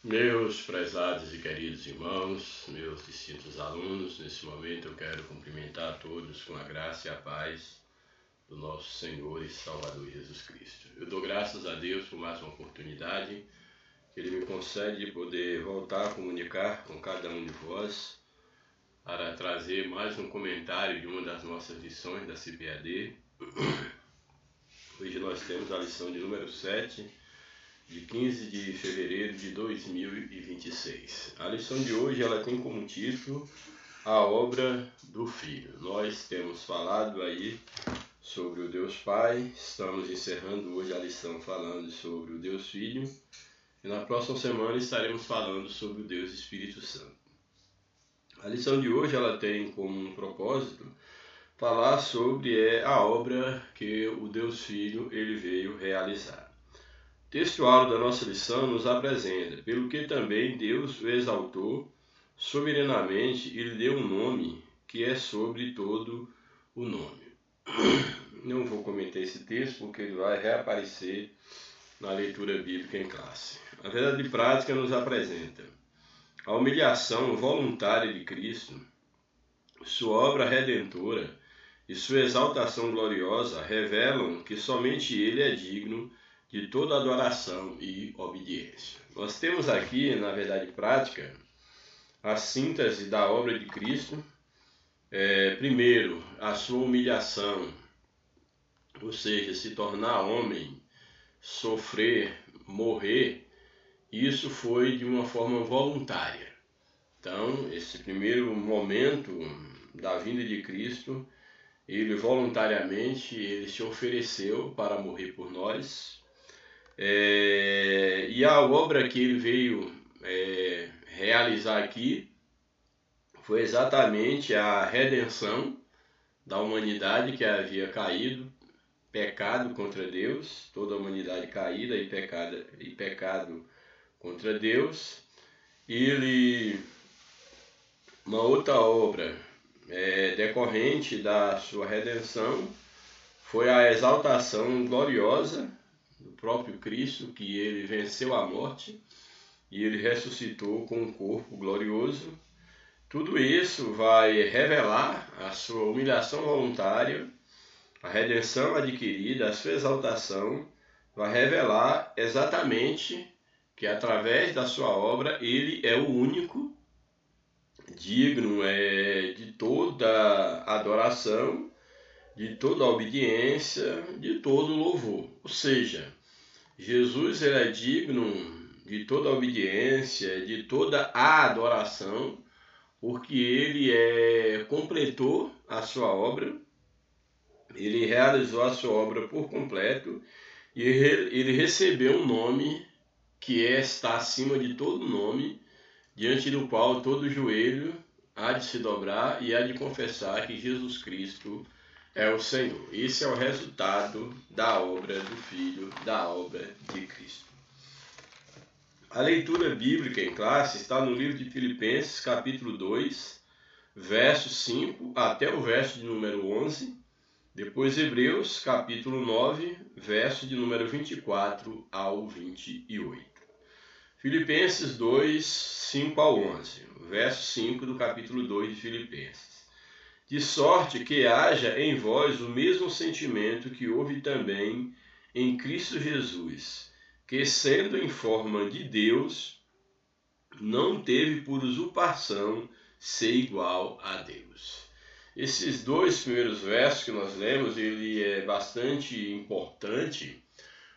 Meus prezados e queridos irmãos, meus distintos alunos, nesse momento eu quero cumprimentar a todos com a graça e a paz do nosso Senhor e Salvador Jesus Cristo. Eu dou graças a Deus por mais uma oportunidade que Ele me concede de poder voltar a comunicar com cada um de vós para trazer mais um comentário de uma das nossas lições da CPAD. Hoje nós temos a lição de número 7, de 15 de fevereiro de 2026. A lição de hoje ela tem como título A Obra do Filho. Nós temos falado aí sobre o Deus Pai, estamos encerrando hoje a lição falando sobre o Deus Filho e na próxima semana estaremos falando sobre o Deus Espírito Santo. A lição de hoje ela tem como um propósito falar sobre a obra que o Deus Filho ele veio realizar. O textual da nossa lição nos apresenta, pelo que também Deus o exaltou soberanamente e lhe deu um nome que é sobre todo o nome. Não vou comentar esse texto porque ele vai reaparecer na leitura bíblica em classe. A verdade prática nos apresenta a humilhação voluntária de Cristo, sua obra redentora e sua exaltação gloriosa revelam que somente Ele é digno de toda adoração e obediência. Nós temos aqui, na verdade prática, a síntese da obra de Cristo. Primeiro, a sua humilhação, ou seja, se tornar homem, sofrer, morrer, isso foi de uma forma voluntária. Então, esse primeiro momento da vinda de Cristo, ele voluntariamente ele se ofereceu para morrer por nós. E a obra que ele veio realizar aqui foi exatamente a redenção da humanidade que havia caído, pecado contra Deus, toda a humanidade caída e pecado contra Deus. Uma outra obra decorrente da sua redenção foi a exaltação gloriosa do próprio Cristo, que ele venceu a morte e ele ressuscitou com um corpo glorioso. Tudo isso vai revelar a sua humilhação voluntária, a redenção adquirida, a sua exaltação, vai revelar exatamente que através da sua obra ele é o único digno de toda adoração, de toda obediência, de todo louvor. Ou seja, Jesus ele é digno de toda obediência, de toda a adoração, porque ele completou a sua obra, ele realizou a sua obra por completo e ele recebeu um nome que está acima de todo nome, diante do qual todo joelho há de se dobrar e há de confessar que Jesus Cristo é o Senhor. Esse é o resultado da obra do Filho, da obra de Cristo. A leitura bíblica em classe está no livro de Filipenses, capítulo 2, verso 5 até o verso de número 11. Depois Hebreus, capítulo 9, verso de número 24 ao 28. Filipenses 2, 5 ao 11, verso 5 do capítulo 2 de Filipenses. De sorte que haja em vós o mesmo sentimento que houve também em Cristo Jesus, que sendo em forma de Deus, não teve por usurpação ser igual a Deus. Esses dois primeiros versos que nós lemos, ele é bastante importante,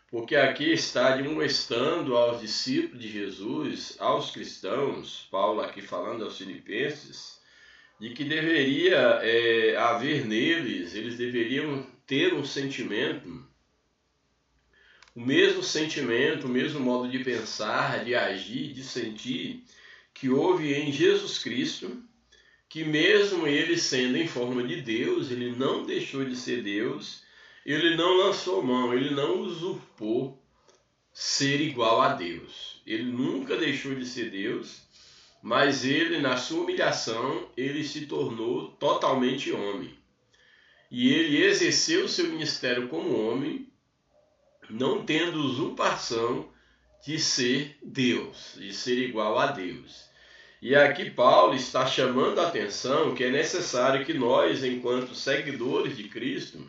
porque aqui está demonstrando aos discípulos de Jesus, aos cristãos, Paulo aqui falando aos filipenses, de que deveria haver neles, eles deveriam ter um sentimento, o mesmo modo de pensar, de agir, de sentir, que houve em Jesus Cristo, que mesmo ele sendo em forma de Deus, ele não deixou de ser Deus, ele não lançou mão, ele não usurpou ser igual a Deus. Ele nunca deixou de ser Deus, mas ele, na sua humilhação, ele se tornou totalmente homem. E ele exerceu seu ministério como homem, não tendo usurpação de ser Deus, de ser igual a Deus. E aqui Paulo está chamando a atenção que é necessário que nós, enquanto seguidores de Cristo,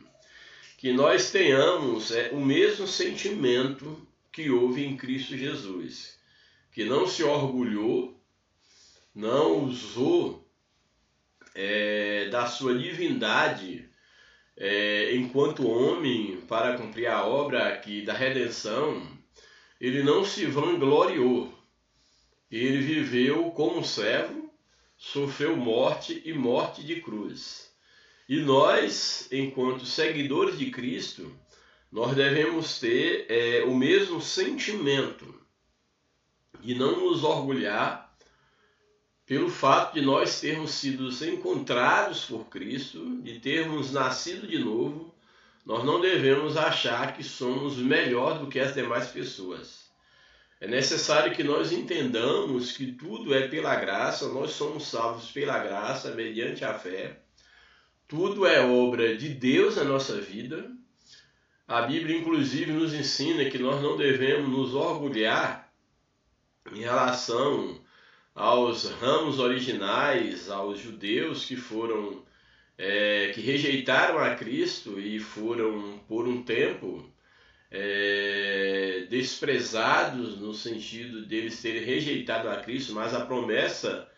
que nós tenhamos o mesmo sentimento que houve em Cristo Jesus, que não se orgulhou, não usou da sua divindade enquanto homem para cumprir a obra aqui da redenção. Ele não se vangloriou, ele viveu como servo, sofreu morte e morte de cruz. E nós, enquanto seguidores de Cristo, nós devemos ter o mesmo sentimento de não nos orgulhar pelo fato de nós termos sido encontrados por Cristo, de termos nascido de novo. Nós não devemos achar que somos melhor do que as demais pessoas. É necessário que nós entendamos que tudo é pela graça, nós somos salvos pela graça, mediante a fé. Tudo é obra de Deus na nossa vida. A Bíblia, inclusive, nos ensina que nós não devemos nos orgulhar em relação aos ramos originais, aos judeus que foram, que rejeitaram a Cristo e foram, por um tempo, desprezados no sentido deles terem rejeitado a Cristo, mas a promessa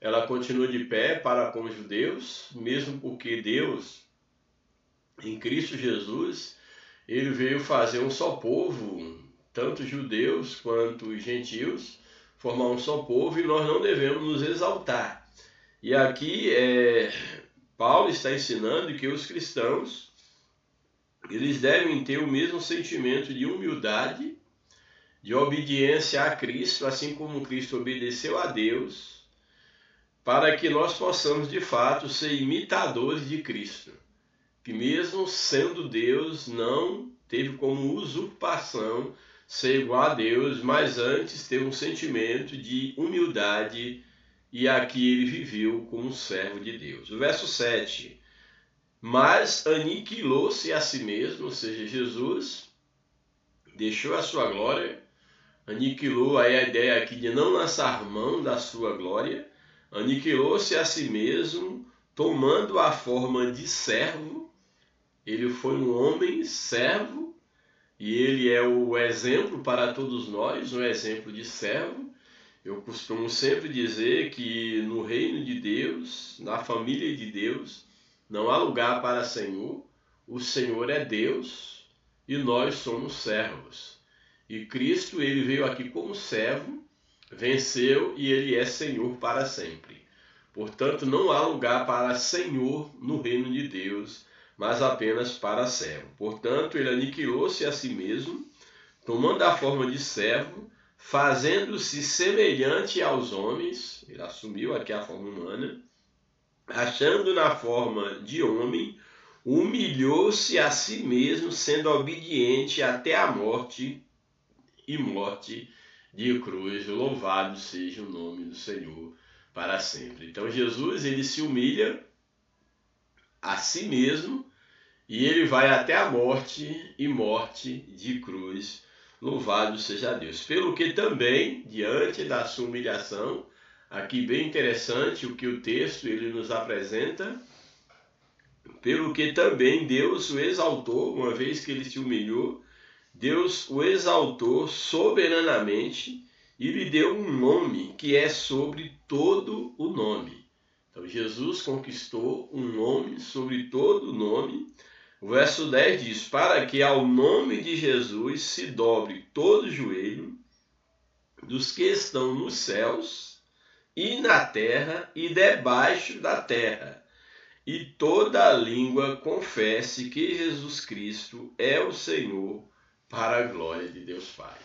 ela continua de pé para com os judeus, mesmo porque Deus, em Cristo Jesus, ele veio fazer um só povo, tanto judeus quanto gentios, formar um só povo, e nós não devemos nos exaltar. E aqui Paulo está ensinando que os cristãos eles devem ter o mesmo sentimento de humildade, de obediência a Cristo, assim como Cristo obedeceu a Deus, para que nós possamos de fato ser imitadores de Cristo, que mesmo sendo Deus, não teve como usurpação ser igual a Deus, mas antes teve um sentimento de humildade, e aqui ele viveu como um servo de Deus. O verso 7, mas aniquilou-se a si mesmo, ou seja, Jesus deixou a sua glória, aniquilou aí a ideia aqui de não lançar mão da sua glória, aniquilou-se a si mesmo, tomando a forma de servo. Ele foi um homem servo, e ele é o exemplo para todos nós, um exemplo de servo. Eu costumo sempre dizer que no reino de Deus, na família de Deus, não há lugar para Senhor. O Senhor é Deus e nós somos servos. E Cristo, ele veio aqui como servo, venceu e ele é Senhor para sempre. Portanto, não há lugar para Senhor no reino de Deus, mas apenas para servo. Portanto, ele aniquilou-se a si mesmo, tomando a forma de servo, fazendo-se semelhante aos homens. Ele assumiu aqui a forma humana. Achando na forma de homem, humilhou-se a si mesmo, sendo obediente até a morte e morte de cruz. Louvado seja o nome do Senhor para sempre. Então Jesus, ele se humilha a si mesmo e ele vai até a morte e morte de cruz. Louvado seja Deus. Pelo que também, diante da sua humilhação, aqui bem interessante o que o texto ele nos apresenta, pelo que também Deus o exaltou, uma vez que ele se humilhou, Deus o exaltou soberanamente e lhe deu um nome que é sobre todo o nome. Então Jesus conquistou um nome sobre todo o nome. O verso 10 diz, para que ao nome de Jesus se dobre todo o joelho dos que estão nos céus e na terra e debaixo da terra, e toda a língua confesse que Jesus Cristo é o Senhor, para a glória de Deus Pai.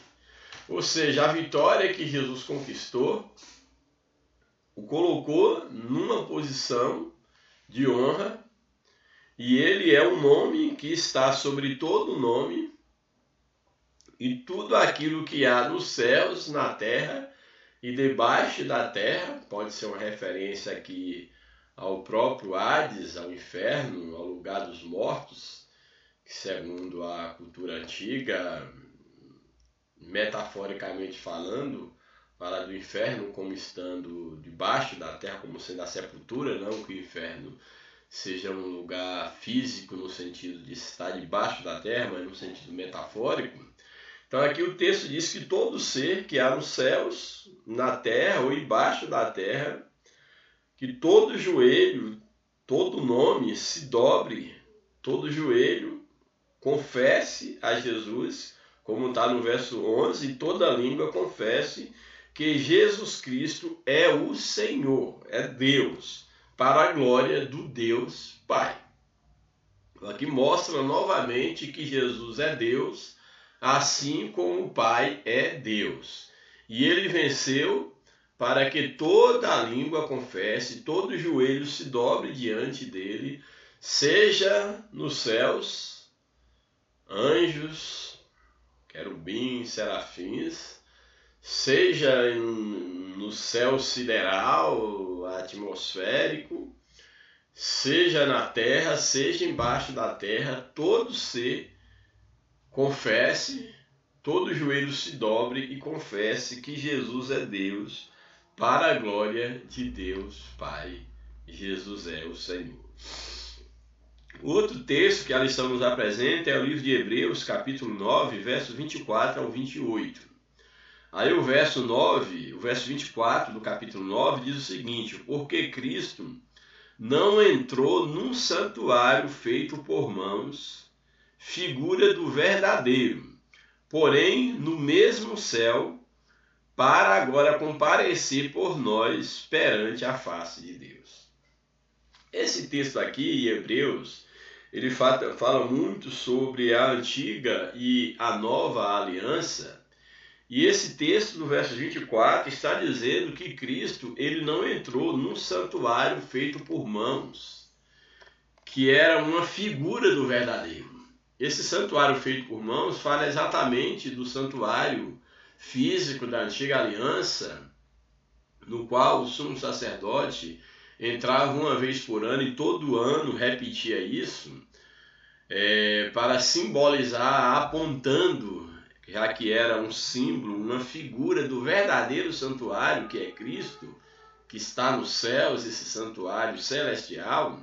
Ou seja, a vitória que Jesus conquistou o colocou numa posição de honra, e ele é um nome que está sobre todo nome, e tudo aquilo que há nos céus, na terra e debaixo da terra, pode ser uma referência aqui ao próprio Hades, ao inferno, ao lugar dos mortos, que segundo a cultura antiga metaforicamente falando, fala do inferno como estando debaixo da terra, como sendo a sepultura, não que o inferno seja um lugar físico no sentido de estar debaixo da terra, mas no sentido metafórico. Então aqui o texto diz que todo ser que há nos céus, na terra ou embaixo da terra, que todo joelho, todo nome se dobre, todo joelho confesse a Jesus, como está no verso 11, e toda língua confesse que Jesus Cristo é o Senhor, é Deus, para a glória do Deus Pai. Aqui mostra novamente que Jesus é Deus, assim como o Pai é Deus. E ele venceu para que toda a língua confesse, todo joelho se dobre diante dele, seja nos céus, anjos, querubins, serafins, seja no céu sideral, atmosférico, seja na terra, seja embaixo da terra, todo ser confesse, todo joelho se dobre e confesse que Jesus é Deus, para a glória de Deus Pai. Jesus é o Senhor. O outro texto que a lição nos apresenta é o livro de Hebreus, capítulo 9, versos 24 ao 28. Aí o verso 24 do capítulo 9 diz o seguinte: porque Cristo não entrou num santuário feito por mãos, figura do verdadeiro, porém no mesmo céu, para agora comparecer por nós perante a face de Deus. Esse texto aqui, em Hebreus, ele fala muito sobre a antiga e a nova aliança. E esse texto do verso 24 está dizendo que Cristo ele não entrou num santuário feito por mãos, que era uma figura do verdadeiro. Esse santuário feito por mãos fala exatamente do santuário físico da antiga aliança, no qual o sumo sacerdote entrava uma vez por ano e todo ano repetia isso, para simbolizar, apontando, já que era um símbolo, uma figura do verdadeiro santuário, que é Cristo, que está nos céus, esse santuário celestial.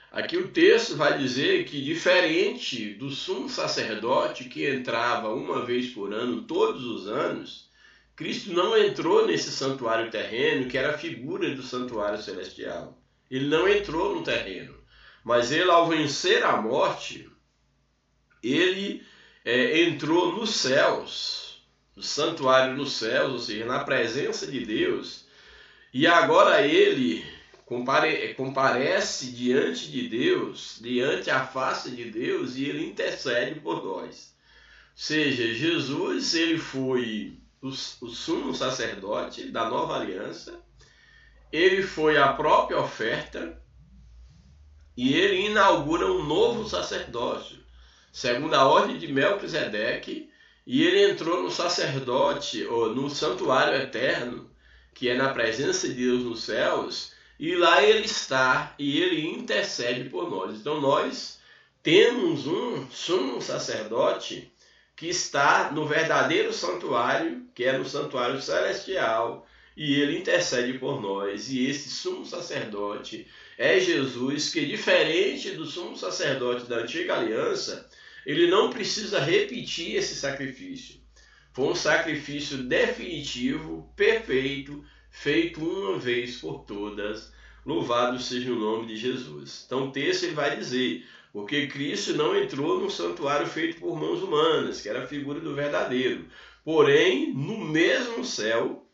Aqui o texto vai dizer que, diferente do sumo sacerdote que entrava uma vez por ano, todos os anos, Cristo não entrou nesse santuário terreno, que era a figura do santuário celestial. Ele não entrou no terreno, mas ele, ao vencer a morte, ele entrou nos céus, no santuário nos céus, ou seja, na presença de Deus, e agora ele comparece diante de Deus, diante a face de Deus, e ele intercede por nós. Ou seja, Jesus ele foi o sumo sacerdote da nova aliança, ele foi a própria oferta, e ele inaugura um novo sacerdócio, segundo a ordem de Melquisedeque, e ele entrou no sacerdote, ou no santuário eterno, que é na presença de Deus nos céus, e lá ele está, e ele intercede por nós. Então nós temos um sumo sacerdote que está no verdadeiro santuário, que é no santuário celestial, e ele intercede por nós. E esse sumo sacerdote é Jesus, que, diferente do sumo sacerdote da antiga aliança, ele não precisa repetir esse sacrifício. Foi um sacrifício definitivo, perfeito, feito uma vez por todas. Louvado seja o nome de Jesus. Então o texto ele vai dizer: porque Cristo não entrou num santuário feito por mãos humanas, que era a figura do verdadeiro, porém no mesmo céu,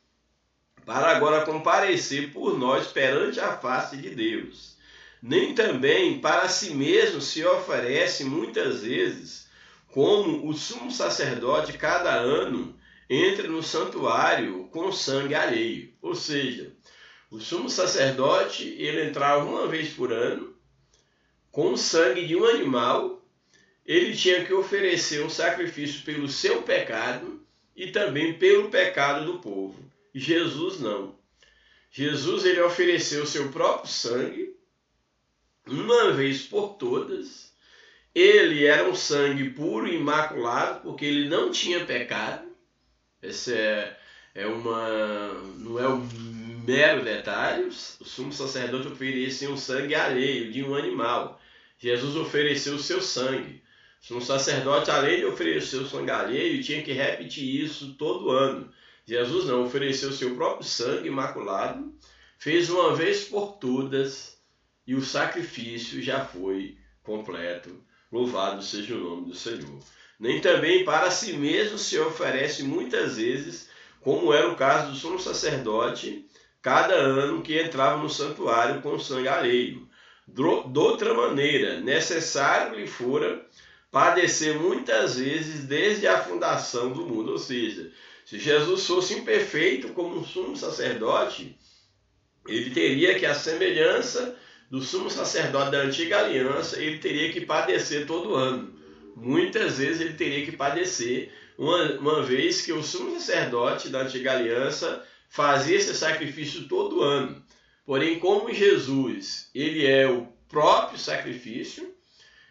para agora comparecer por nós perante a face de Deus. Nem também para si mesmo se oferece muitas vezes, como o sumo sacerdote cada ano entra no santuário com sangue alheio. Ou seja, o sumo sacerdote ele entrava uma vez por ano com o sangue de um animal. Ele tinha que oferecer um sacrifício pelo seu pecado e também pelo pecado do povo. Jesus não. Jesus ele ofereceu o seu próprio sangue uma vez por todas. Ele era um sangue puro e imaculado, porque ele não tinha pecado. Esse não é um mero detalhe. O sumo sacerdote oferecia um sangue alheio de um animal. Jesus ofereceu o seu sangue. O sumo sacerdote, além de oferecer o sangue alheio, tinha que repetir isso todo ano. Jesus não, ofereceu o seu próprio sangue imaculado, fez uma vez por todas, e o sacrifício já foi completo. Louvado seja o nome do Senhor. Nem também para si mesmo se oferece muitas vezes, como era o caso do sumo sacerdote, cada ano que entrava no santuário com sangue alheio. De outra maneira, necessário lhe fora padecer muitas vezes desde a fundação do mundo. Ou seja, se Jesus fosse imperfeito como um sumo sacerdote, ele teria que, a semelhança do sumo sacerdote da antiga aliança, ele teria que padecer todo ano. Muitas vezes ele teria que padecer, uma vez que o sumo sacerdote da antiga aliança fazia esse sacrifício todo ano. Porém, como Jesus, ele é o próprio sacrifício,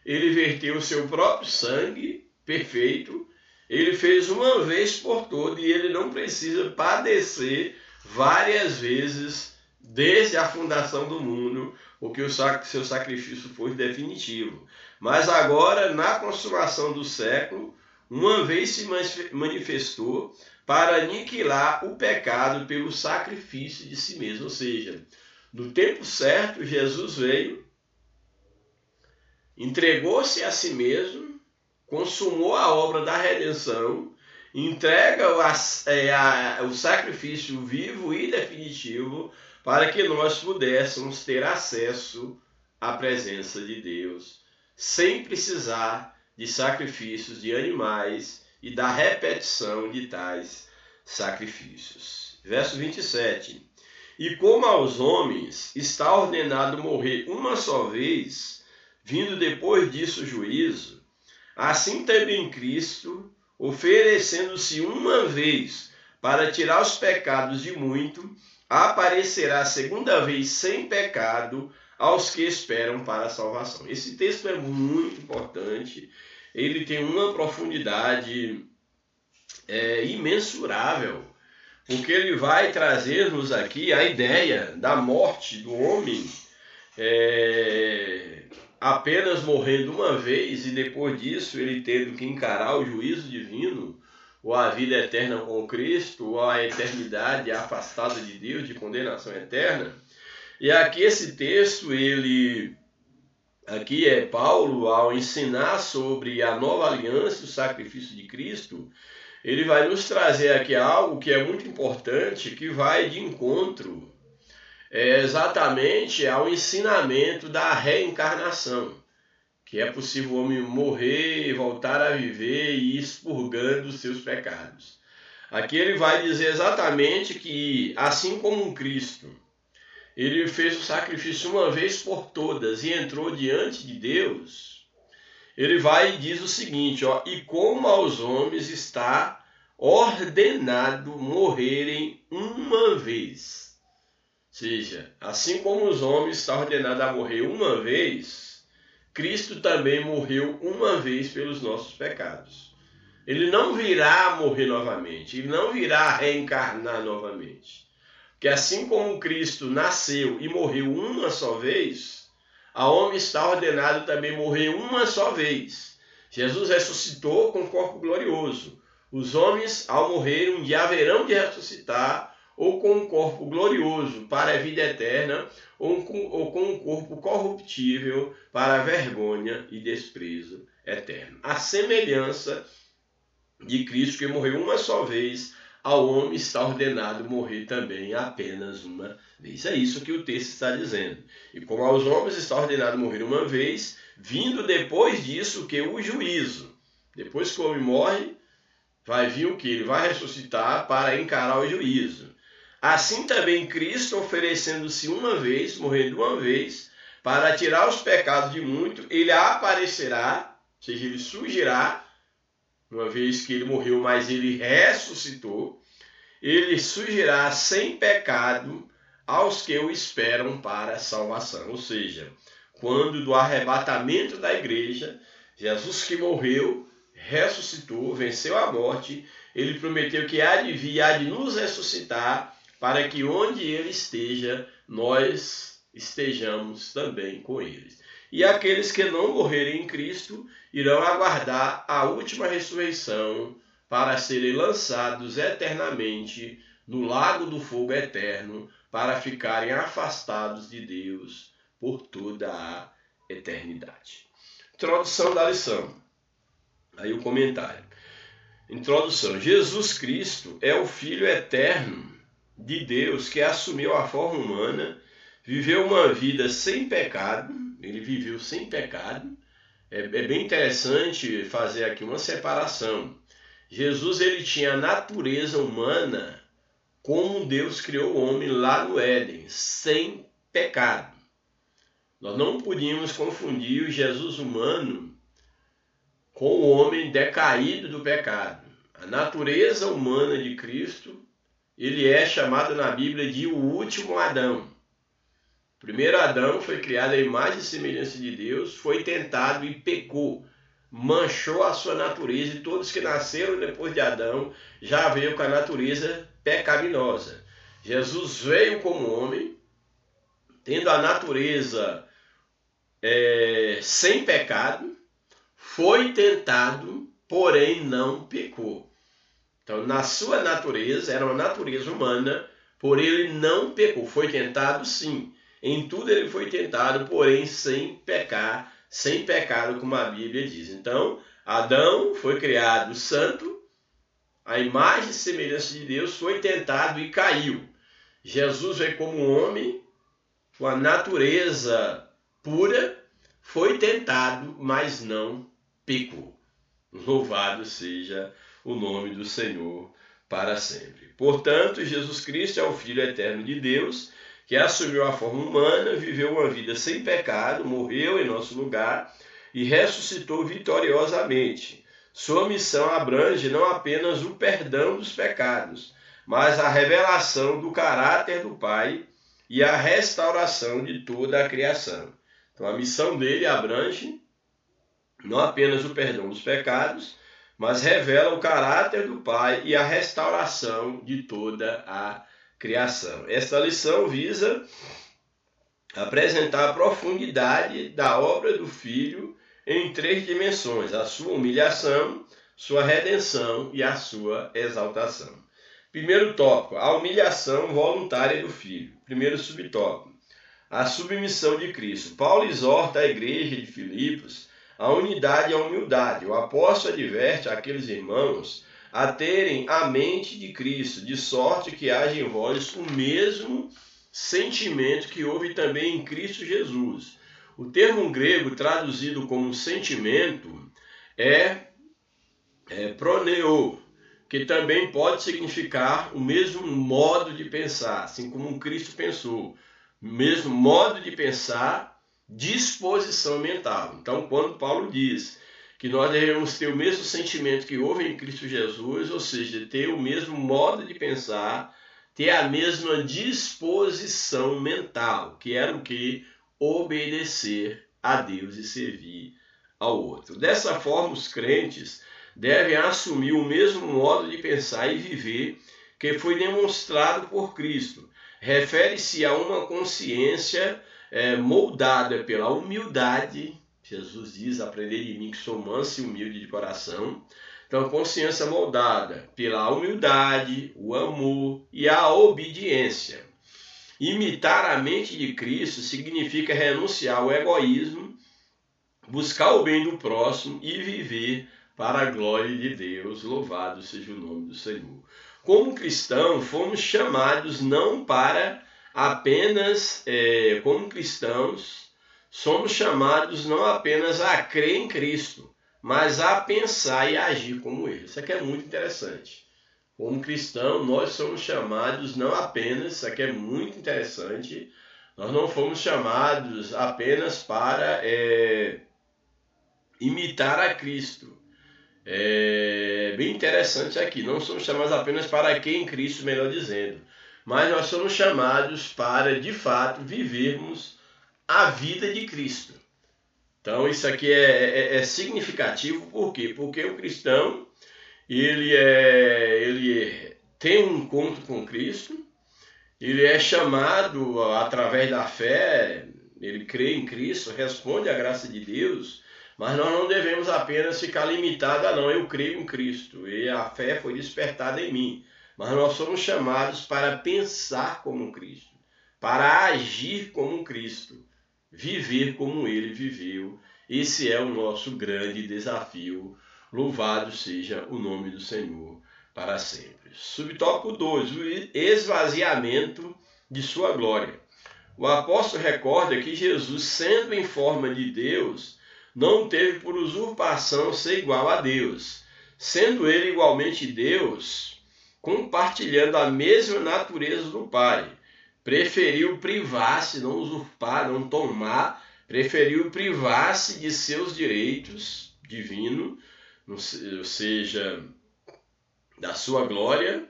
ele verteu o seu próprio sangue perfeito, ele fez uma vez por todas e ele não precisa padecer várias vezes desde a fundação do mundo, porque o seu sacrifício foi definitivo. Mas agora, na consumação do século, uma vez se manifestou para aniquilar o pecado pelo sacrifício de si mesmo. Ou seja, no tempo certo, Jesus veio, entregou-se a si mesmo, consumou a obra da redenção, entrega o sacrifício vivo e definitivo para que nós pudéssemos ter acesso à presença de Deus, sem precisar de sacrifícios de animais e da repetição de tais sacrifícios. Verso 27. E como aos homens está ordenado morrer uma só vez, vindo depois disso o juízo, assim também Cristo, oferecendo-se uma vez para tirar os pecados de muito, aparecerá segunda vez sem pecado aos que esperam para a salvação. Esse texto é muito importante, ele tem uma profundidade imensurável, porque ele vai trazer-nos aqui a ideia da morte do homem apenas morrendo uma vez e depois disso ele tendo que encarar o juízo divino, ou a vida eterna com Cristo, ou a eternidade afastada de Deus, de condenação eterna. E aqui esse texto, aqui é Paulo, ao ensinar sobre a nova aliança e o sacrifício de Cristo, ele vai nos trazer aqui algo que é muito importante, que vai de encontro exatamente ao ensinamento da reencarnação, que é possível o homem morrer e voltar a viver e ir expurgando os seus pecados. Aqui ele vai dizer exatamente que, assim como um Cristo, ele fez o sacrifício uma vez por todas e entrou diante de Deus, ele vai e diz o seguinte, e como aos homens está ordenado morrerem uma vez. Ou seja, assim como os homens estão ordenados a morrer uma vez, Cristo também morreu uma vez pelos nossos pecados. Ele não virá morrer novamente, ele não virá reencarnar novamente. Porque assim como Cristo nasceu e morreu uma só vez, a homem está ordenado também morrer uma só vez. Jesus ressuscitou com corpo glorioso. Os homens, ao morrer, um dia haverão de ressuscitar, ou com um corpo glorioso para a vida eterna, ou com um corpo corruptível para a vergonha e desprezo eterno. A semelhança de Cristo, que morreu uma só vez, ao homem está ordenado morrer também apenas uma vez. É isso que o texto está dizendo. E como aos homens está ordenado morrer uma vez, vindo depois disso que o juízo. Depois que o homem morre, vai vir o que? Ele vai ressuscitar para encarar o juízo. Assim também Cristo, oferecendo-se uma vez, morrendo uma vez, para tirar os pecados de muito, ele aparecerá, ou seja, ele surgirá, uma vez que ele morreu, mas ele ressuscitou, ele surgirá sem pecado aos que o esperam para a salvação. Ou seja, quando do arrebatamento da igreja, Jesus que morreu, ressuscitou, venceu a morte, ele prometeu que há de vir, há de nos ressuscitar, para que onde ele esteja, nós estejamos também com eles. E aqueles que não morrerem em Cristo irão aguardar a última ressurreição para serem lançados eternamente no lago do fogo eterno, para ficarem afastados de Deus por toda a eternidade. Introdução da lição. Aí o comentário. Introdução. Jesus Cristo é o Filho eterno de Deus que assumiu a forma humana, viveu uma vida sem pecado. Ele viveu sem pecado. É bem interessante fazer aqui uma separação. Jesus ele tinha a natureza humana como Deus criou o homem lá no Éden, sem pecado. Nós não podíamos confundir o Jesus humano com o homem decaído do pecado. A natureza humana de Cristo, ele é chamado na Bíblia de o último Adão. O primeiro Adão foi criado à imagem e semelhança de Deus, foi tentado e pecou, manchou a sua natureza, e todos que nasceram depois de Adão já veio com a natureza pecaminosa. Jesus veio como homem, tendo a natureza sem pecado, foi tentado, porém não pecou. Então, na sua natureza, era uma natureza humana, porém ele não pecou. Foi tentado sim, em tudo ele foi tentado, porém sem pecar, sem pecado, como a Bíblia diz. Então, Adão foi criado santo, a imagem e semelhança de Deus, foi tentado e caiu. Jesus veio como homem, com a natureza pura, foi tentado, mas não pecou. Louvado seja o nome do Senhor para sempre. Portanto, Jesus Cristo é o Filho eterno de Deus, que assumiu a forma humana, viveu uma vida sem pecado, morreu em nosso lugar e ressuscitou vitoriosamente. Sua missão abrange não apenas o perdão dos pecados, mas a revelação do caráter do Pai e a restauração de toda a criação. Então, a missão dele abrange não apenas o perdão dos pecados, mas revela o caráter do Pai e a restauração de toda a criação. Esta lição visa apresentar a profundidade da obra do Filho em 3 dimensões: a sua humilhação, sua redenção e a sua exaltação. Primeiro tópico, a humilhação voluntária do Filho. Primeiro subtópico, a submissão de Cristo. Paulo exorta a igreja de Filipos a unidade e a humildade. O apóstolo adverte aqueles irmãos a terem a mente de Cristo, de sorte que haja em vós o mesmo sentimento que houve também em Cristo Jesus. O termo grego traduzido como sentimento é proneo, que também pode significar o mesmo modo de pensar, assim como Cristo pensou. O mesmo modo de pensar, disposição mental. Então, quando Paulo diz que nós devemos ter o mesmo sentimento que houve em Cristo Jesus, ou seja, ter o mesmo modo de pensar, ter a mesma disposição mental, que era o que? Obedecer a Deus e servir ao outro. Dessa forma, os crentes devem assumir o mesmo modo de pensar e viver que foi demonstrado por Cristo. Refere-se a uma consciência moldada pela humildade. Jesus diz: aprendei de mim que sou manso e humilde de coração. Então, consciência moldada pela humildade, o amor e a obediência. Imitar a mente de Cristo significa renunciar ao egoísmo, buscar o bem do próximo e viver para a glória de Deus. Louvado seja o nome do Senhor. Como cristãos, fomos chamados não para apenas, como cristãos, somos chamados não apenas a crer em Cristo, mas a pensar e agir como Ele. Isso aqui é muito interessante. Como cristão, nós somos chamados não apenas, isso aqui é muito interessante, nós não fomos chamados apenas para imitar a Cristo. É bem interessante aqui, não somos chamados apenas para quem em Cristo, melhor dizendo, mas nós somos chamados para, de fato, vivermos a vida de Cristo. Então, isso aqui é significativo, por quê? Porque o cristão, ele tem um encontro com Cristo, ele é chamado através da fé, ele crê em Cristo, responde à graça de Deus, mas nós não devemos apenas ficar limitados a não, eu creio em Cristo e a fé foi despertada em mim. Mas nós somos chamados para pensar como Cristo, para agir como Cristo, viver como ele viveu. Esse é o nosso grande desafio. Louvado seja o nome do Senhor para sempre. Subtópico 2, o esvaziamento de sua glória. O apóstolo recorda que Jesus, sendo em forma de Deus, não teve por usurpação ser igual a Deus. Sendo ele igualmente Deus, compartilhando a mesma natureza do Pai, preferiu privar-se, não usurpar, não tomar, preferiu privar-se de seus direitos divinos, ou seja, da sua glória,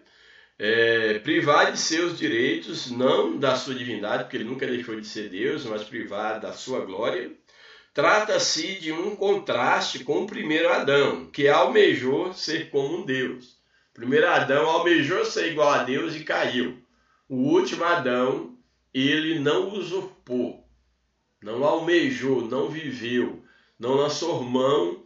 privar de seus direitos, não da sua divindade, porque ele nunca deixou de ser Deus, mas privar da sua glória. Trata-se de um contraste com o primeiro Adão, que almejou ser como um Deus. O primeiro Adão almejou ser igual a Deus e caiu. O último Adão, ele não usurpou, não almejou, não viveu, não lançou mão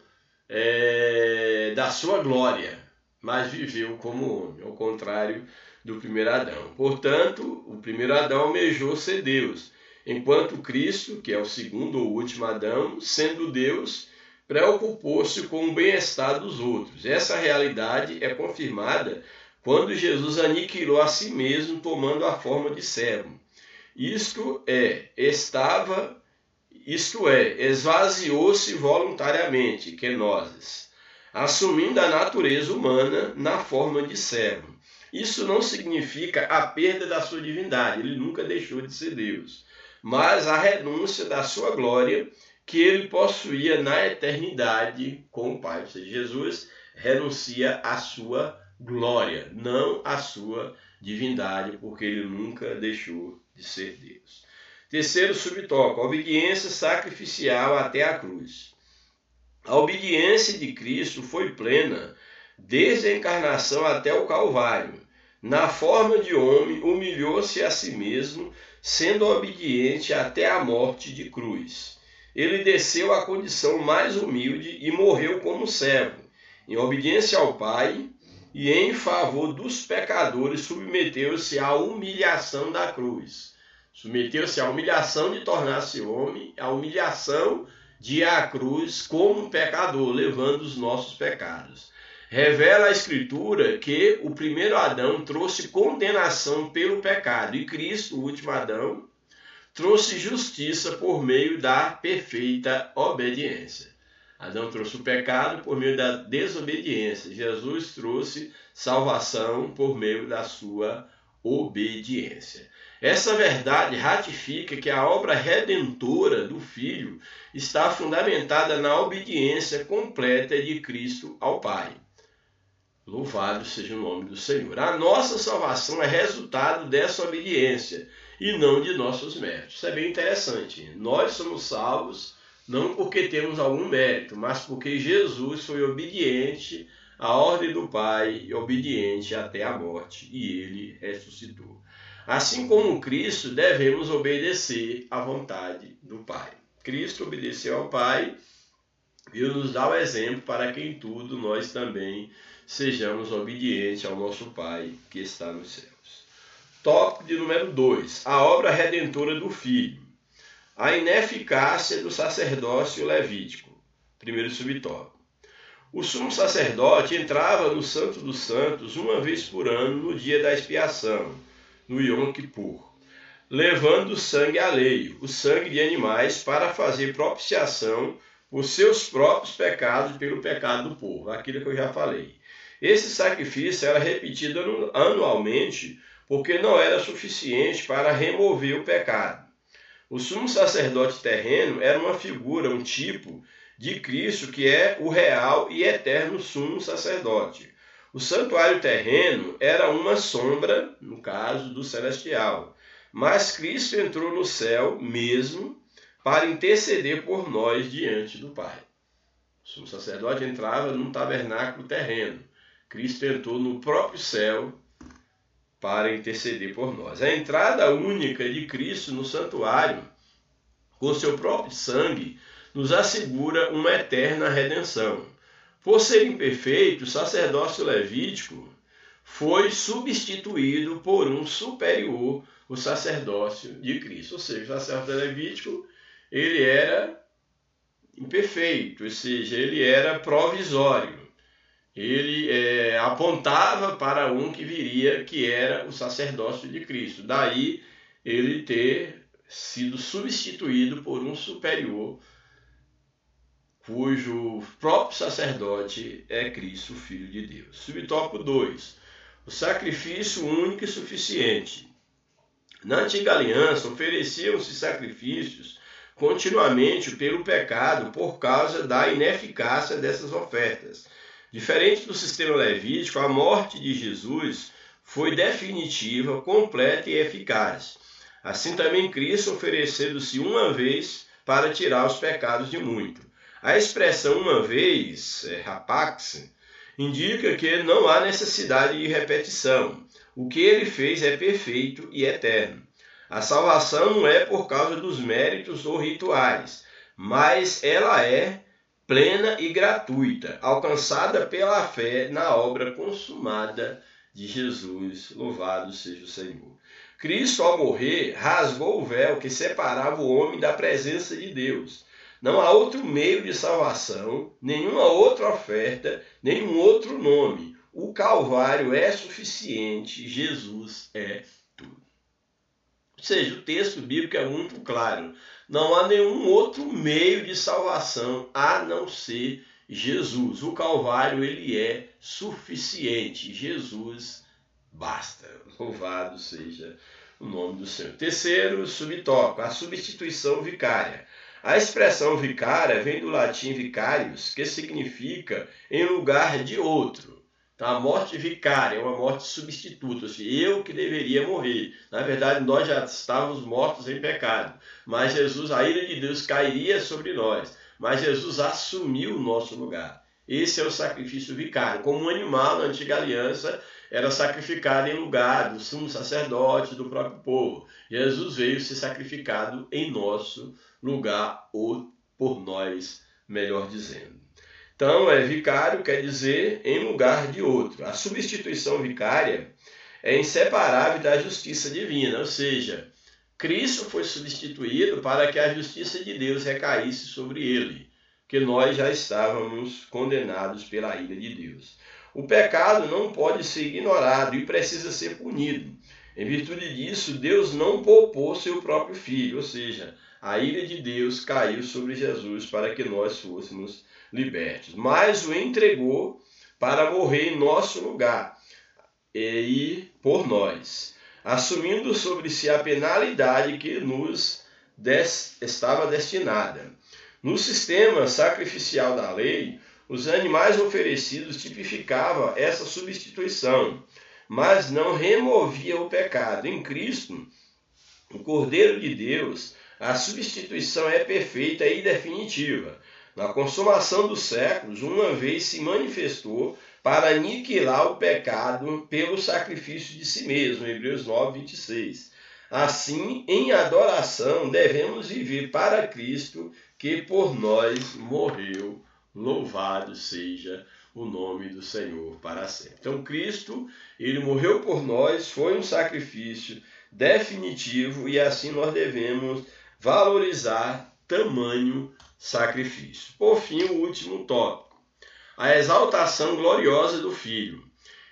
da sua glória, mas viveu como homem, ao contrário do primeiro Adão. Portanto, o primeiro Adão almejou ser Deus, enquanto Cristo, que é o segundo ou último Adão, sendo Deus, preocupou-se com o bem-estar dos outros. Essa realidade é confirmada quando Jesus aniquilou a si mesmo, tomando a forma de servo. Isto é, esvaziou-se voluntariamente, kenosis, assumindo a natureza humana na forma de servo. Isso não significa a perda da sua divindade, ele nunca deixou de ser Deus, mas a renúncia da sua glória que ele possuía na eternidade com o Pai. Ou seja, Jesus renuncia à sua glória, não à sua divindade, porque ele nunca deixou de ser Deus. Terceiro subtópico, a obediência sacrificial até a cruz. A obediência de Cristo foi plena desde a encarnação até o Calvário. Na forma de homem, humilhou-se a si mesmo, sendo obediente até a morte de cruz. Ele desceu à condição mais humilde e morreu como servo, em obediência ao Pai, e em favor dos pecadores submeteu-se à humilhação da cruz. Submeteu-se à humilhação de tornar-se homem, à humilhação de ir à cruz como um pecador, levando os nossos pecados. Revela a Escritura que o primeiro Adão trouxe condenação pelo pecado, e Cristo, o último Adão, trouxe justiça por meio da perfeita obediência. Adão trouxe o pecado por meio da desobediência. Jesus trouxe salvação por meio da sua obediência. Essa verdade ratifica que a obra redentora do Filho está fundamentada na obediência completa de Cristo ao Pai. Louvado seja o nome do Senhor. A nossa salvação é resultado dessa obediência e não de nossos méritos. Isso é bem interessante. Nós somos salvos não porque temos algum mérito, mas porque Jesus foi obediente à ordem do Pai, obediente até a morte, e ele ressuscitou. Assim como Cristo, devemos obedecer à vontade do Pai. Cristo obedeceu ao Pai e nos dá o exemplo para que em tudo nós também sejamos obedientes ao nosso Pai que está nos céus. Tópico de número 2. A obra redentora do Filho. A ineficácia do sacerdócio levítico. Primeiro subtópico. O sumo sacerdote entrava no Santo dos Santos uma vez por ano no dia da expiação, no Yom Kippur, levando o sangue alheio, o sangue de animais, para fazer propiciação por seus próprios pecados e pelo pecado do povo, aquilo que eu já falei. Esse sacrifício era repetido anualmente porque não era suficiente para remover o pecado. O sumo sacerdote terreno era uma figura, um tipo de Cristo, que é o real e eterno sumo sacerdote. O santuário terreno era uma sombra, no caso, do celestial. Mas Cristo entrou no céu mesmo para interceder por nós diante do Pai. O sumo sacerdote entrava num tabernáculo terreno. Cristo entrou no próprio céu para interceder por nós. A entrada única de Cristo no santuário, com seu próprio sangue, nos assegura uma eterna redenção. Por ser imperfeito, o sacerdócio levítico foi substituído por um superior, o sacerdócio de Cristo. Ou seja, o sacerdócio levítico ele era imperfeito, ou seja, ele era provisório. Ele apontava para um que viria, que era o sacerdócio de Cristo. Daí ele ter sido substituído por um superior, cujo próprio sacerdote é Cristo, o Filho de Deus. Subtópico 2. O sacrifício único e suficiente. Na antiga aliança, ofereciam-se sacrifícios continuamente pelo pecado por causa da ineficácia dessas ofertas. Diferente do sistema levítico, a morte de Jesus foi definitiva, completa e eficaz. Assim também Cristo oferecendo-se uma vez para tirar os pecados de muito. A expressão uma vez, rapax, indica que não há necessidade de repetição. O que ele fez é perfeito e eterno. A salvação não é por causa dos méritos ou rituais, mas ela é plena e gratuita, alcançada pela fé na obra consumada de Jesus. Louvado seja o Senhor. Cristo, ao morrer, rasgou o véu que separava o homem da presença de Deus. Não há outro meio de salvação, nenhuma outra oferta, nenhum outro nome. O Calvário é suficiente, Jesus é tudo. Ou seja, o texto bíblico é muito claro. Não há nenhum outro meio de salvação a não ser Jesus. O Calvário ele é suficiente. Jesus basta. Louvado seja o nome do Senhor. Terceiro subtópico, a substituição vicária. A expressão vicária vem do latim vicarius, que significa em lugar de outro. Então, a morte vicária é uma morte substituta, ou seja, eu que deveria morrer. Na verdade, nós já estávamos mortos em pecado, mas Jesus, a ira de Deus cairia sobre nós, mas Jesus assumiu o nosso lugar. Esse é o sacrifício vicário. Como um animal na antiga aliança era sacrificado em lugar do sumo sacerdote, do próprio povo. Jesus veio ser sacrificado em nosso lugar, ou por nós, melhor dizendo. Então, vicário quer dizer em lugar de outro. A substituição vicária é inseparável da justiça divina, ou seja, Cristo foi substituído para que a justiça de Deus recaísse sobre ele, que nós já estávamos condenados pela ira de Deus. O pecado não pode ser ignorado e precisa ser punido. Em virtude disso, Deus não poupou seu próprio Filho, ou seja, a ira de Deus caiu sobre Jesus para que nós fôssemos libertos, mas o entregou para morrer em nosso lugar e por nós, assumindo sobre si a penalidade que nos estava destinada. No sistema sacrificial da lei, os animais oferecidos tipificavam essa substituição, mas não removia o pecado. Em Cristo, o Cordeiro de Deus, a substituição é perfeita e definitiva. Na consumação dos séculos, uma vez se manifestou para aniquilar o pecado pelo sacrifício de si mesmo, Hebreus 9, 26. Assim, em adoração, devemos viver para Cristo, que por nós morreu. Louvado seja o nome do Senhor para sempre. Então, Cristo, ele morreu por nós, foi um sacrifício definitivo e assim nós devemos valorizar tamanho sacrifício. Por fim, o último tópico, a exaltação gloriosa do Filho.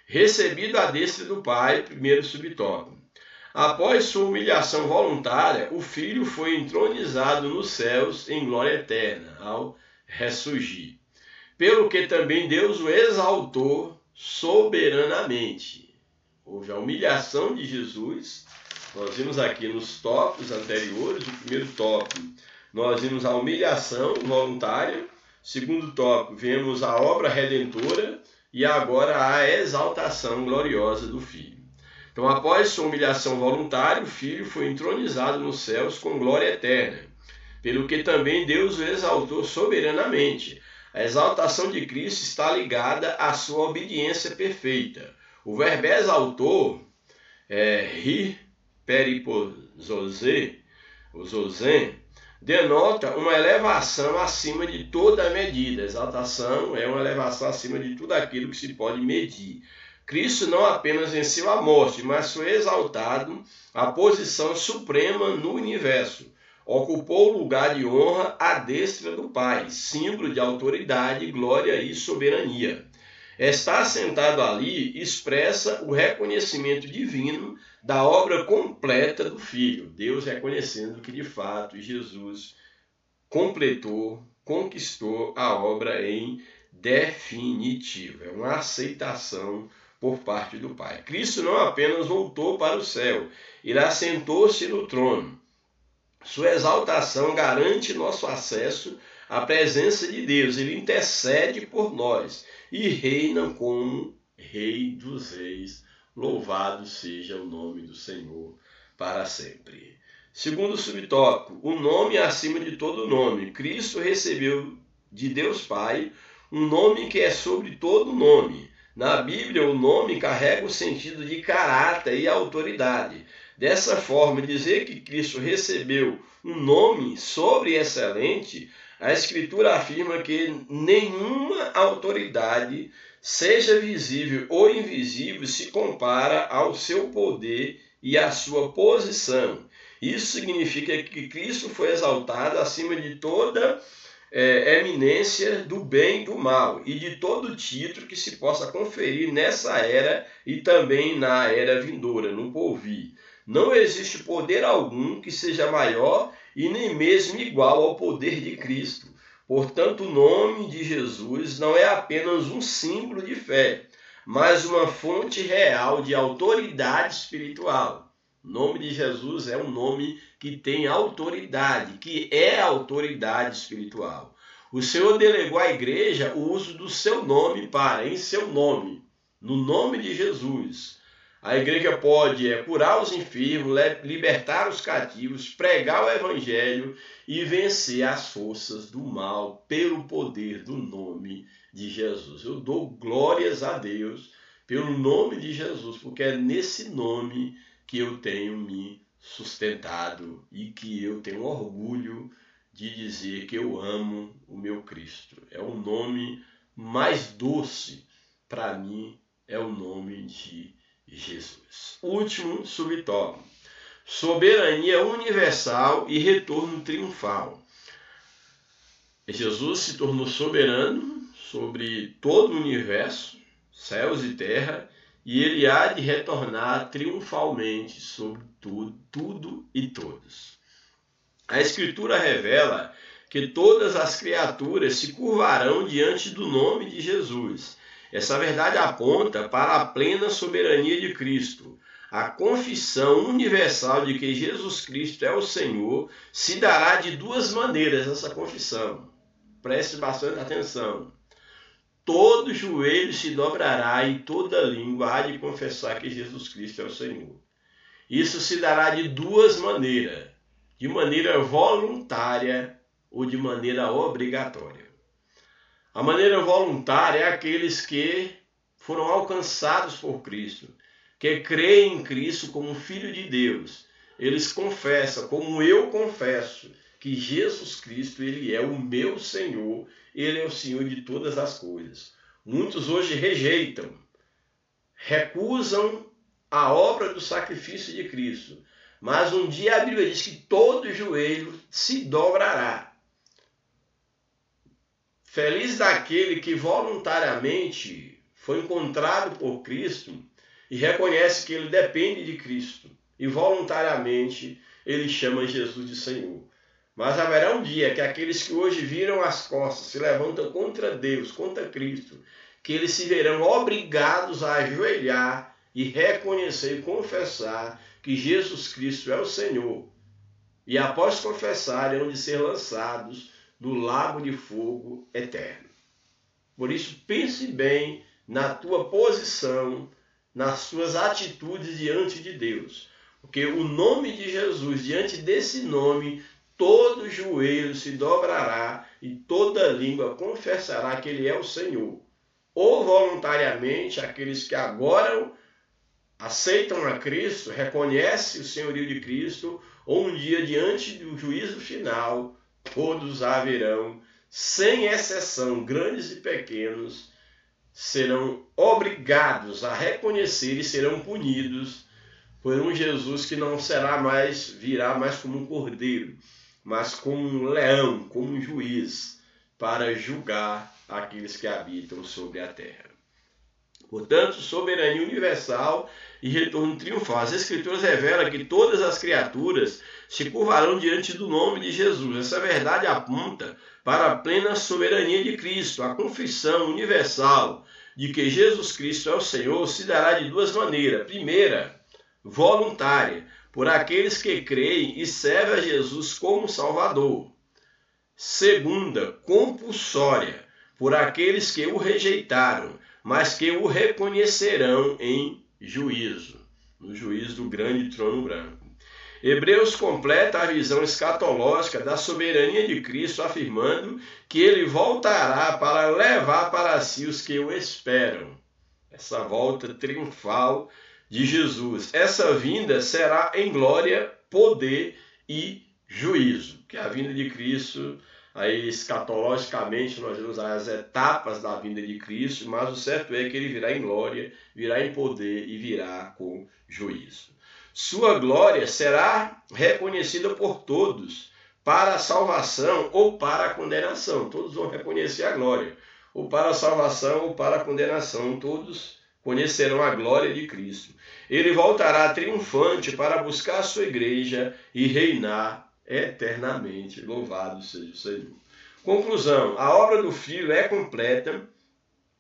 Recebido à destra do Pai, primeiro subtópico. Após sua humilhação voluntária, o Filho foi entronizado nos céus em glória eterna, ao ressurgir. Pelo que também Deus o exaltou soberanamente. Houve a humilhação de Jesus. Nós vimos aqui nos tópicos anteriores, o primeiro tópico, nós vimos a humilhação voluntária. Segundo tópico, vemos a obra redentora e agora a exaltação gloriosa do Filho. Então, após sua humilhação voluntária, o Filho foi entronizado nos céus com glória eterna, pelo que também Deus o exaltou soberanamente. A exaltação de Cristo está ligada à sua obediência perfeita. O verbo exaltou, peripozose, o zosen, denota uma elevação acima de toda medida. Exaltação é uma elevação acima de tudo aquilo que se pode medir. Cristo não apenas venceu a morte, mas foi exaltado à posição suprema no universo. Ocupou o lugar de honra à destra do Pai, símbolo de autoridade, glória e soberania. Estar sentado ali expressa o reconhecimento divino da obra completa do Filho. Deus reconhecendo que, de fato, Jesus conquistou a obra em definitivo. É uma aceitação por parte do Pai. Cristo não apenas voltou para o céu, ele assentou-se no trono. Sua exaltação garante nosso acesso à presença de Deus. Ele intercede por nós e reina como Rei dos Reis. Louvado seja o nome do Senhor para sempre. Segundo subtópico, o nome acima de todo nome. Cristo recebeu de Deus Pai um nome que é sobre todo nome. Na Bíblia, o nome carrega o sentido de caráter e autoridade. Dessa forma, dizer que Cristo recebeu um nome sobreexcelente, a Escritura afirma que nenhuma autoridade, seja visível ou invisível, se compara ao seu poder e à sua posição. Isso significa que Cristo foi exaltado acima de toda eminência do bem e do mal e de todo título que se possa conferir nessa era e também na era vindoura, no porvir. Não existe poder algum que seja maior e nem mesmo igual ao poder de Cristo. Portanto, o nome de Jesus não é apenas um símbolo de fé, mas uma fonte real de autoridade espiritual. O nome de Jesus é um nome que tem autoridade, que é autoridade espiritual. O Senhor delegou à igreja o uso do seu nome em seu nome, no nome de Jesus. A igreja pode curar os enfermos, libertar os cativos, pregar o evangelho e vencer as forças do mal pelo poder do nome de Jesus. Eu dou glórias a Deus pelo nome de Jesus, porque é nesse nome que eu tenho me sustentado e que eu tenho orgulho de dizer que eu amo o meu Cristo. É o nome mais doce para mim, é o nome de Jesus. Último subtópico: soberania universal e retorno triunfal. Jesus se tornou soberano sobre todo o universo, céus e terra, e ele há de retornar triunfalmente sobre tudo e todos. A Escritura revela que todas as criaturas se curvarão diante do nome de Jesus. Essa verdade aponta para a plena soberania de Cristo. A confissão universal de que Jesus Cristo é o Senhor se dará de duas maneiras, essa confissão. Preste bastante atenção. Todo joelho se dobrará e toda língua há de confessar que Jesus Cristo é o Senhor. Isso se dará de duas maneiras, de maneira voluntária ou de maneira obrigatória. A maneira voluntária é aqueles que foram alcançados por Cristo, que creem em Cristo como Filho de Deus. Eles confessam, como eu confesso, que Jesus Cristo, ele é o meu Senhor, ele é o Senhor de todas as coisas. Muitos hoje rejeitam, recusam a obra do sacrifício de Cristo. Mas um dia a Bíblia diz que todo joelho se dobrará. Feliz daquele que voluntariamente foi encontrado por Cristo e reconhece que ele depende de Cristo. E voluntariamente ele chama Jesus de Senhor. Mas haverá um dia que aqueles que hoje viram as costas se levantam contra Deus, contra Cristo, que eles se verão obrigados a ajoelhar e reconhecer e confessar que Jesus Cristo é o Senhor. E após confessar, hão de ser lançados no lago de fogo eterno. Por isso, pense bem na tua posição, nas tuas atitudes diante de Deus. Porque o nome de Jesus, diante desse nome, todo joelho se dobrará e toda língua confessará que ele é o Senhor. Ou voluntariamente, aqueles que agora aceitam a Cristo, reconhecem o senhorio de Cristo, ou um dia diante do juízo final, todos haverão, sem exceção, grandes e pequenos, serão obrigados a reconhecer e serão punidos por um Jesus que não virá mais como um cordeiro, mas como um leão, como um juiz, para julgar aqueles que habitam sobre a terra. Portanto, soberania universal e retorno triunfal. As Escrituras revelam que todas as criaturas se curvarão diante do nome de Jesus. Essa verdade aponta para a plena soberania de Cristo. A confissão universal de que Jesus Cristo é o Senhor se dará de duas maneiras. Primeira, voluntária, por aqueles que creem e servem a Jesus como Salvador. Segunda, compulsória, por aqueles que o rejeitaram, mas que o reconhecerão em juízo, no juízo do grande trono branco. Hebreus completa a visão escatológica da soberania de Cristo, afirmando que ele voltará para levar para si os que o esperam. Essa volta triunfal de Jesus. Essa vinda será em glória, poder e juízo. Que a vinda de Cristo, aí escatologicamente nós vemos as etapas da vinda de Cristo, mas o certo é que ele virá em glória, virá em poder e virá com juízo. Sua glória será reconhecida por todos para a salvação ou para a condenação. Todos vão reconhecer a glória, ou para a salvação ou para a condenação. Todos conhecerão a glória de Cristo. Ele voltará triunfante para buscar a sua igreja e reinar eternamente. Louvado seja o Senhor. Conclusão: a obra do Filho é completa,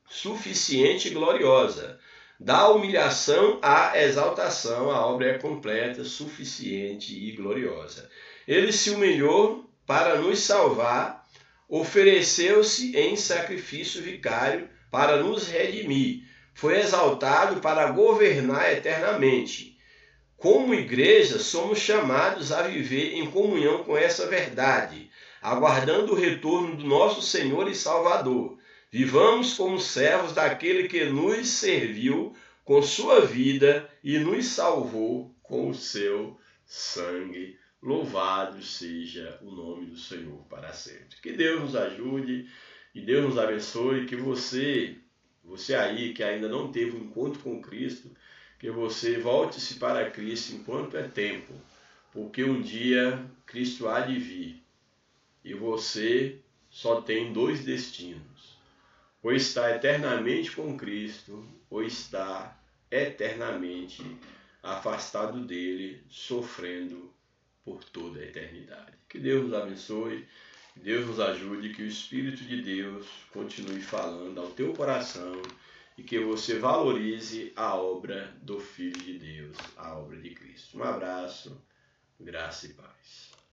suficiente e gloriosa. Da humilhação à exaltação, a obra é completa, suficiente e gloriosa. Ele se humilhou para nos salvar, ofereceu-se em sacrifício vicário para nos redimir. Foi exaltado para governar eternamente. Como igreja, somos chamados a viver em comunhão com essa verdade, aguardando o retorno do nosso Senhor e Salvador. Vivamos como servos daquele que nos serviu com sua vida e nos salvou com o seu sangue. Louvado seja o nome do Senhor para sempre. Que Deus nos ajude e Deus nos abençoe, que você aí que ainda não teve um encontro com Cristo, que você volte-se para Cristo enquanto é tempo, porque um dia Cristo há de vir e você só tem dois destinos: ou está eternamente com Cristo, ou está eternamente afastado dele, sofrendo por toda a eternidade. Que Deus nos abençoe, que Deus nos ajude, que o Espírito de Deus continue falando ao teu coração e que você valorize a obra do Filho de Deus, a obra de Cristo. Um abraço, graça e paz.